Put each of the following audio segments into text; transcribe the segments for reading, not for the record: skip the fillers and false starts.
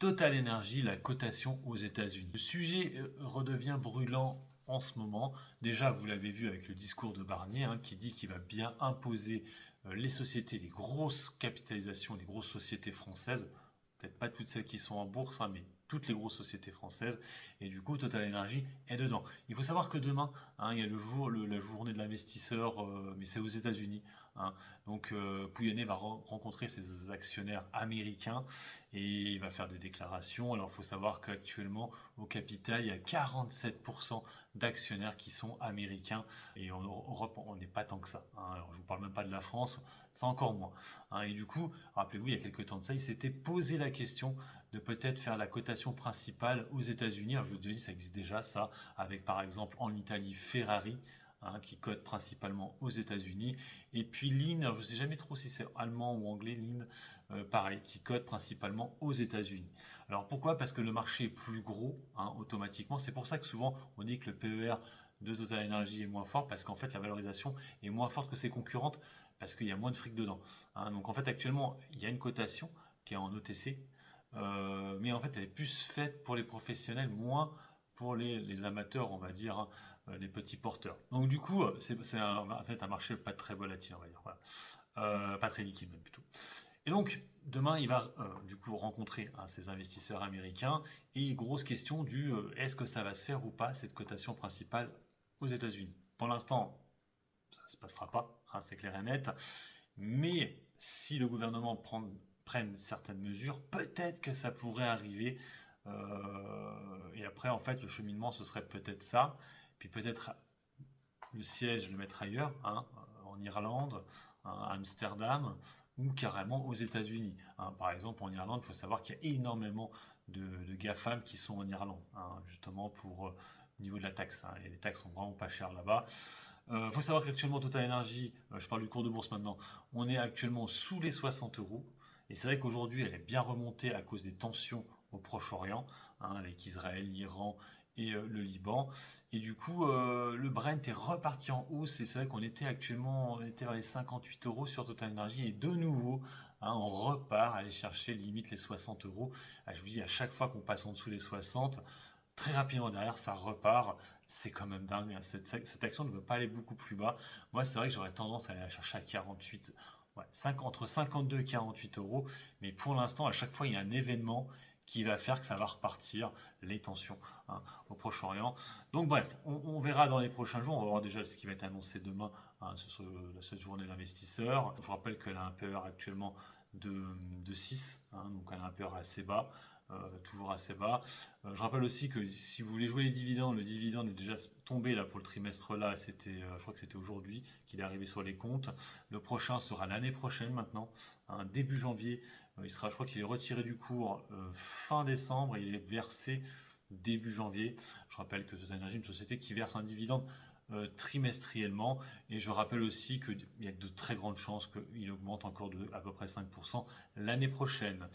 Total Energy, la cotation aux États-Unis. Le sujet redevient brûlant en ce moment. Déjà, vous l'avez vu avec le discours de Barnier, qui dit qu'il va bien imposer les sociétés, les grosses capitalisations, les grosses sociétés françaises. Peut-être pas toutes celles qui sont en bourse, mais toutes les grosses sociétés françaises. Et du coup, Total Energy est dedans. Il faut savoir que demain, il y a la journée de l'investisseur, mais c'est aux États-Unis. Donc, Pouyanné va rencontrer ses actionnaires américains et il va faire des déclarations. Alors, il faut savoir qu'actuellement, au capital, il y a 47% d'actionnaires qui sont américains. Et en Europe, on n'est pas tant que ça. Alors, je ne vous parle même pas de la France, c'est encore moins. Et du coup, rappelez-vous, il y a quelques temps de ça, il s'était posé la question de peut-être faire la cotation principale aux États-Unis. Alors, je vous dis, ça existe déjà, ça, avec par exemple en Italie Ferrari, qui cote principalement aux États-Unis. Et puis Lean, alors je ne sais jamais trop si c'est allemand ou anglais, Lean, pareil, qui cote principalement aux États-Unis. Alors pourquoi? Parce que le marché est plus gros, automatiquement. C'est pour ça que souvent on dit que le PER de Total Energy est moins fort, parce qu'en fait la valorisation est moins forte que ses concurrentes, parce qu'il y a moins de fric dedans. Donc en fait actuellement il y a une cotation qui est en OTC, mais en fait elle est plus faite pour les professionnels, moins pour les amateurs, on va dire, les petits porteurs. Donc du coup, c'est en fait un marché pas très volatile, on va dire. Voilà. Pas très liquide même plutôt. Et donc, demain, il va du coup rencontrer ces investisseurs américains et grosse question du est-ce que ça va se faire ou pas, cette cotation principale aux États-Unis. Pour l'instant, ça ne se passera pas, c'est clair et net. Mais si le gouvernement prenne certaines mesures, peut-être que ça pourrait arriver. Et après, en fait, le cheminement, ce serait peut-être ça. Puis peut-être le siège le mettre ailleurs, en Irlande, à Amsterdam, ou carrément aux États-Unis. Par exemple, en Irlande, il faut savoir qu'il y a énormément de GAFAM qui sont en Irlande, justement pour au niveau de la taxe. Et les taxes sont vraiment pas chères là-bas. Il faut savoir qu'actuellement, Total Energy, je parle du cours de bourse maintenant, on est actuellement sous les 60 euros. Et c'est vrai qu'aujourd'hui, elle est bien remontée à cause des tensions au Proche-Orient, avec Israël, l'Iran et le Liban. Et du coup, le Brent est reparti en hausse. Et c'est vrai qu'on était actuellement vers les 58 euros sur Total Energy. Et de nouveau, on repart à aller chercher limite les 60 euros. Je vous dis, à chaque fois qu'on passe en dessous les 60, très rapidement derrière, ça repart. C'est quand même dingue. Cette action ne veut pas aller beaucoup plus bas. Moi, c'est vrai que j'aurais tendance à aller la chercher à 48, ouais, entre 52 et 48 euros. Mais pour l'instant, à chaque fois, il y a un événement qui va faire que ça va repartir, les tensions au Proche-Orient. Donc bref, on verra dans les prochains jours. On va voir déjà ce qui va être annoncé demain, sur cette journée d'investisseurs. Je vous rappelle qu'elle a un PER actuellement de 6, donc elle a un PER assez bas. Toujours assez bas. Je rappelle aussi que si vous voulez jouer les dividendes, le dividende est déjà tombé là pour le trimestre là, je crois que c'était aujourd'hui qu'il est arrivé sur les comptes. Le prochain sera l'année prochaine maintenant, début janvier. Je crois qu'il est retiré du cours fin décembre et il est versé début janvier. Je rappelle que Total Energy est une société qui verse un dividende trimestriellement, et je rappelle aussi qu'il y a de très grandes chances qu'il augmente encore de à peu près 5% l'année prochaine.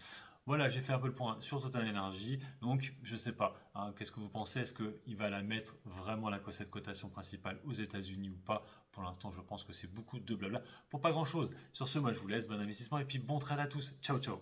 Voilà, j'ai fait un peu le point sur Total Energy. Donc, je sais pas, qu'est-ce que vous pensez? Est-ce qu'il va la mettre vraiment cette cotation principale aux États-Unis ou pas? Pour l'instant, je pense que c'est beaucoup de blabla pour pas grand-chose. Sur ce, moi, je vous laisse. Bon investissement et puis bon trade à tous. Ciao, ciao.